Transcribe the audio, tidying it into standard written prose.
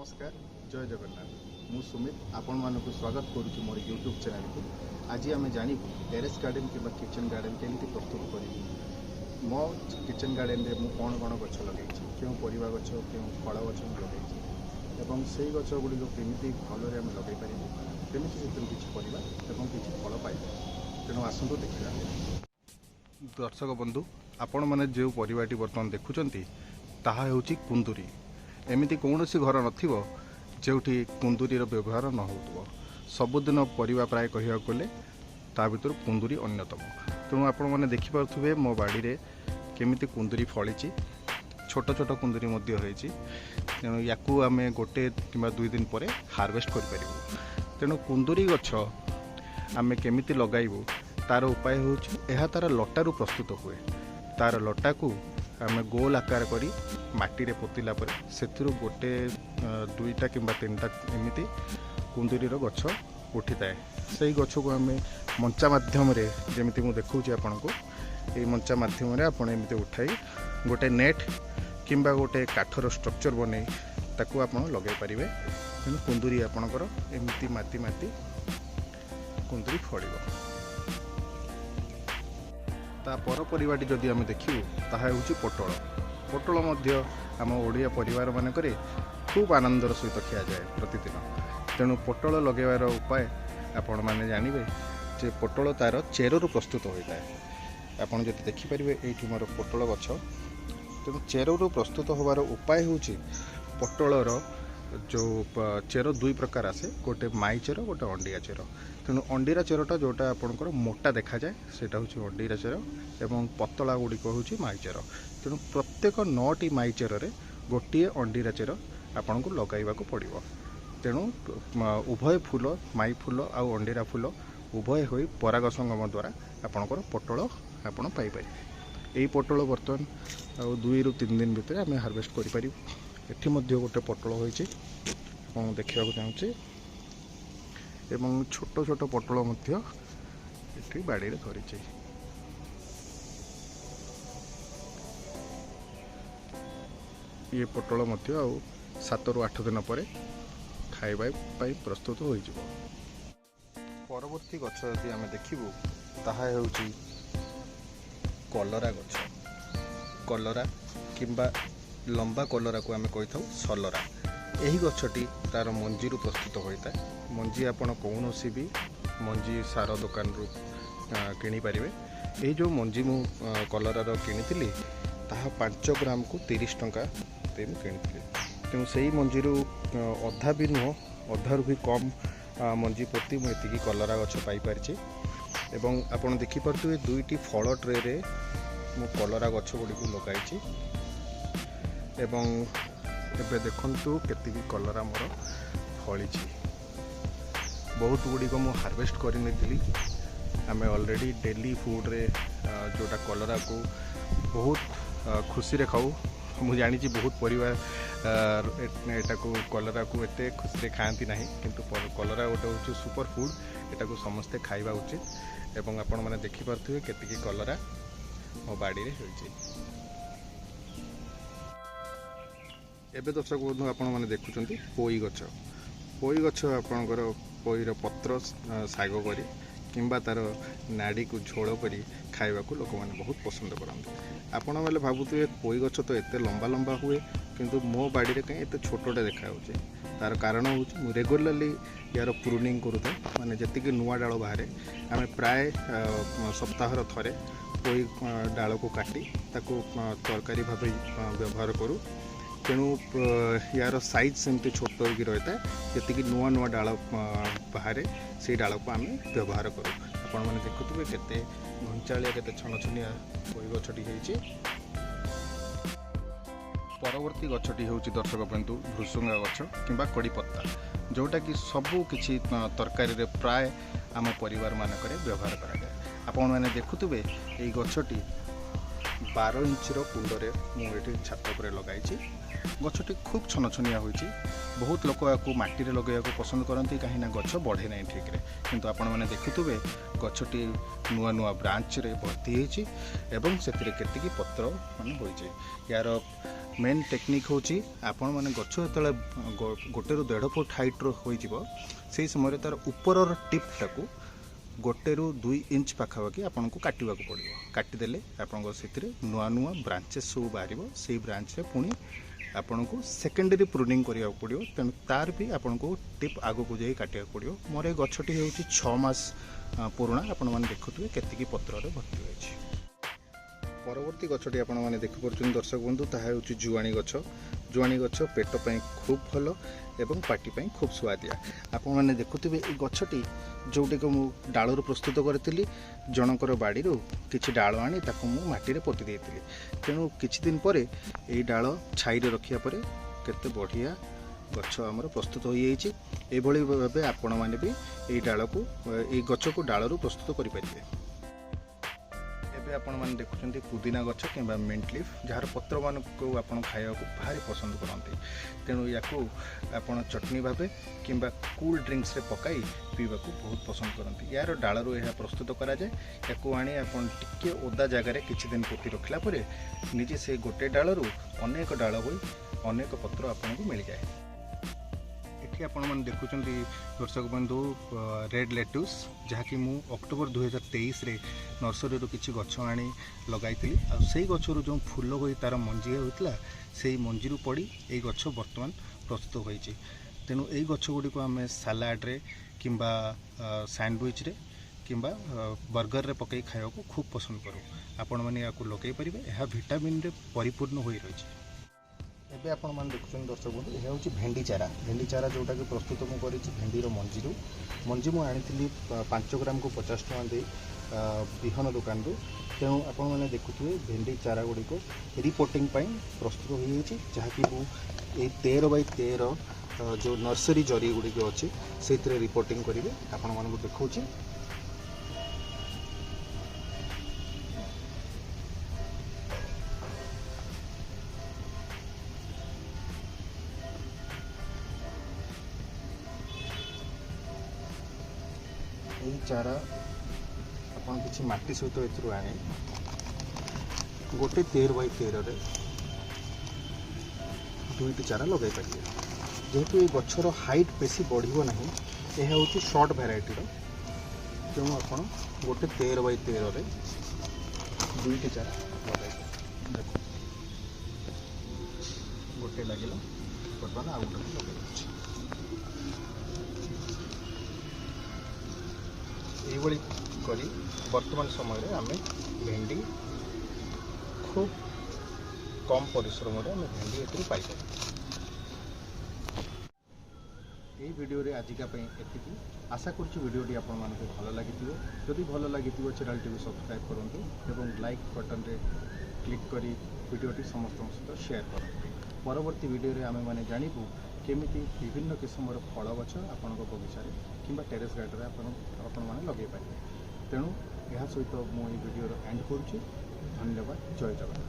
नमस्कार जय जगन्नाथ मु सुमित आपण मानक स्वागत करुच्ची मोर यूट्यूब चैनल को। आज आम जानू टेरेस गार्डन कि किचन गार्डन केमती प्रस्तुत करी मो किचन गार्डन में मुझे कौन कौन गछ लगे क्यों परिवा गछ क्यों फल गछ लगे एवं से गछ गुड़ी केमी भलि आम लगे पारू केमी से किसी परिवा एवं किसी फल पाइब तेणु आसतु देखा। दर्शक बंधु आपण मैंने जो परिवाटी बर्तमान देखुंट ताहा हेउची कुंदुरी। एमिति कौनसी घर नथिबो जोठी कुंदुरी व्यवहार न हो सबुदिन परिवा प्राय कहिया गले ता भीतर कुंदुरी अन्यतम। तेणु आपण मैंने देखिपे मो बाड़ी रे केमिति कुंदुरी फली छोट छोट कुंदुरी होती तेणु या आम गोटे कि 2 दिन पर हार्वेस्ट कर। तेणु कुंदुरी गछ आम केमिति लगाइबू तार उपाय हूँ यह तार लटारू प्रस्तुत हुए। तार लटा को आम गोल आकार करी माटी रे पोतिला पर से गोटे 2टा कि 3टा एमती कुंदुरी गछ उठी थाए। से गछ को आम मंचा मध्यम जमी मुझे देखा आपण को ये मंचा मध्यम आपड़ एमती उठाई गोटे नेट किंबा गोटे काठर स्ट्रक्चर बन ताकू आप लगे पारे। तेणु कुंदुरी आपणकर एमती माती माती कुंदुरी फड़। पर परिवाटी जदि आम देखू ताहा होउची पोटल। पोटल मध्य आम ओडिया परिवार मानकरे खूब आनंदर सहित खिया जाए प्रतिदिन। तेणु पोटल लगेबार उपाय आपण माने जानिबे जे पोटल तार चेररू प्रस्तुत होता है। आपण जदि देखिपारे ये मोर पोटल गछ तेणु चेररू प्रस्तुत होबार उपाय होउची पोटलर जो चेर 2 प्रकार आसे गोटे माई चेर गोटे अंडिया चेर। तेणु अंडीरा चेरटा जोटा आपंकर मोटा देखा जाए सेटा हूँ अंडीरा चेर एवं पतला गुड़िक हूँ माई चेर। तेणु प्रत्येक 9टी माई चेर गोटे अंडीरा चेर आपन को लगाइबा को पड़िबो। तेणु उभय फूल माई फूल आउ अंडीरा फूल उभय होई पराग संगम द्वारा आपणकर पोटल आपन पाई पारे। यही पोटल बर्तमान 2 ରୁ 3 दिन भितर आम हार्वेस्ट करि पारिबु। एठी मध्य गोटे पोटल होइछि आपण देखिबा को चाहूछि एवं छोट छोट पोटल मध्य एठी बाड़ी रे धरिछि। ये पोटल मध्य आउ 7 ରୁ 8 दिन पर खाइबा पाई प्रस्तुत हो जिवो। परवर्ती गछ यदि आम देखिबू ताहा हेउछि कलरा गछ। कलरा किंबा लंबा कलरा को आम कही था सलरा। यही गछटी तार मंजी प्रस्तुत होता है। मंजी आपण कौन भी मंजी सार दुकान रू किनी पारिबे। यही जो मंजी मु कलरार किनी ताहा 5 ग्राम को 30 टंका दे किनी। तेणु से मंजी अधा भी नुह अधारू भी कम मंजी प्रति मुझे कलरा गछ पाई पारिछि। एवं आपण देखिपे 2टी फल ट्रे रे मु कलरा गछ गुड़ी को लगाई एवं एबे देखंतु केतिकी कलरा मोर फली। बहुत गुड़ी को मु हार्वेस्ट कर नहीं। आम ऑलरेडी डेली फूड रे जोटा कलरा को बहुत खुशी रे खाऊ। मुझे जानी बहुत परिवार एटा को कलरा को एते खुशी रे खाती नहीं किंतु कलरा गोटे हूँ सुपर फूड। एटा को समस्ते खाइबा उचित। एवं आपण माने देखि पारथुवे केतिकी कलरा मो बाड़ी रे होइछि। एबे दर्शक बंधु आपण माने देखुचंती पोई गछ। पोई गछ आपणकर पोईर पत्र साग करी किंबा तार नाड़ी को झोल करी खाइबा को लोक माने बहुत पसंद करते। आपण माने भाबुथिबे पोई गछ तो एते लंबा लंबा हुए किंतु मो बाड़ी रे कहीं एते छोटोटे देखा होचे। तार कारण होची मु रेगुलरली यार प्रूनिंग करूता माने जतिके नुआ डाल बाहरे आम प्राय सप्ताहर थरे पोई डाल को काटी ताको तरकारी भाबे व्यवहार करूँ। तेणु यार साइज सेमती छोट होगी रही है जी नुआ नुआ डाल बाहर से डाल को आम व्यवहार करूँ। आपण मैंने देखुए केते घंचालिया केते छनछनिया कोई गछटी होइछि। परवर्ती गछटी होउछि दर्शक बंधु भृसुंगा गछ किंबा कड़ी पत्ता जोटा कि सबू किछि तरकारी रे प्राय आम परिवार मानक व्यवहार करा जाए। आपण मैंने देखुए ये गछटी 12 इंचर कुंडरे मुझे छात पर लगाई। गछटी खूब छनछनिया होइछि। बहुत लोक या माटी रे लगेया को पसंद करती कहीं गछ बढ़े ना ठीक रे किंतु आपण मैंने देखुए गछटी नुआ नुआ ब्रांच रे भर्ती होइछि एवं सेतिरे केतिकी पत्र मान होइछि। यार मेन टेक्निक होची आपण माने गछ जेतले गोटे रु 1.5 फुट हाइट रो होई जिवो सेही समय तार ऊपर टिप टाकू 1 ରୁ 2 इंच पाखापाखि आपन को काटिबा को पड़िबो काटिदेले आपन से नुआ नुआ ब्रांचेस सब बाहर से ब्रांच रे पुणी आपन को सेकेंडरी प्रूनिंग करिया पड़िबो तेणु तार भी आपन को टिप आगो को जाई काटिया पड़िबो मोर ए गछटी होउची 6 मास पुराना आपण माने देखुथुवे केतिकी पत्र रे भर्ती होइछि। परवर्ती गछटी आपण माने देखि परछन दर्शक बंधु ताहा होउची जुआनी गछ पेट पई खूब भलो एवं पार्टी पई खूब स्वादिया आपण माने देखुथुवे ए गछटी जोटी को मु डाळरू प्रस्तुत करथिली जनकर बाड़ीरू किछि डाळ आनी ताको मु माटी रे पोति देइथिली तेणु किछि दिन परे ए डाळ छाई रे रखिया परे केते बढ़िया गछ हमर प्रस्तुत होई जाइछि। एभଳି भाबे आपण माने भी ए डाळ को ए गछ को डाळरू प्रस्तुत करि परिबे। एबे आपण माने देखुछन्ती पुदीना गछ किंबा मिंट लीफ जार पत्र मान को आपण खाया को भारी पसंद करते तेणु याकू आपण चटनी भाबे किंबा कूल ड्रिंक्स रे पकाई पीवा को बहुत पसंद करते यार डाळरू यह प्रस्तुत करा जाए याकू आनी आपण टिके ओदा जगार किछि दिन पोती रखला परे निजे से गोटे डाळरू अनेक डाळ होई अनेक पत्र आपण को मिल जाए। एठी आपण मन देखुचंती दर्शक बंधु रेड लेट्यूस जहाँकि मु अक्टोबर 2023 रे नर्सरी रो किछि गछ आनी लगाइतिली आ सेही गछरु जो फूल होई तार मंजी होइतला सेही मंजी रु पड़ी ए गछ वर्तमान प्रस्तुत होइछि तेनु ए गछ गुडी को हमें सलाड रे किंबा सैंडविच रे किंबा बर्गर रे पकई खाया को खूब पसंद करू आपण माने याकू लगे परिबे एहा विटामिन रे परिपूर्ण होई रहिछि। एबे आपण मान देखुछन दर्शक बंधु यह होची भेंडी चारा जोटा कि प्रस्तुत मु करिछि भेंडी रो मंजी मु आनिथिली 5 ग्राम को 50 टका दे बिहन दुकान रो तेणु आपण माने देखुथुवे भेंडी चारा गुडी को रिपोर्टिंग पई प्रस्तुत होई जाइछि जहा कि मु ए 13 बाय 13 जो नर्सरी जरी गुडी के अछि सेतरे रिपोर्टिंग करिवे आपण मान को देखौछि। चारा अपन किसी माटी सहित एथरू आने गोटे 13 बाय 13 रे दुईटी चारा लगे पारे जेहेतु ये गछर हाइट बेसी बढ़िबो नहीं यह हूँ शॉर्ट भेराइटी तेणु आप गोटे 13 बाय 13 रे दुईटी चारा लगे देखो गोटे लगे बर्तमान आउ गोटे लगे यही करी वर्तमान समय रे आमे भेंडी खूब कम परिश्रम रे आमे भेंडी एतरी पाई पाई। एही वीडियो रे आजिका पई एतिकी आशा करछु वीडियोटी आपण मानके भलो लागिथिबो जदि भलो लागिथिबो चैनल टी सब्सक्राइब करंतु एवं लाइक बटन रे क्लिक करी वीडियोटी समस्त सहित शेयर करंतु। परवर्ती वीडियो रे आमे माने जानिबु केमिति विभिन्न किस्मर फल गछ आपण बगीचा किंबा टेरेस गार्डन आपण माने लगे पारे तेणु यह सहित मु वीडियो एंड करुच्ची। धन्यवाद। जय जगन्नाथ।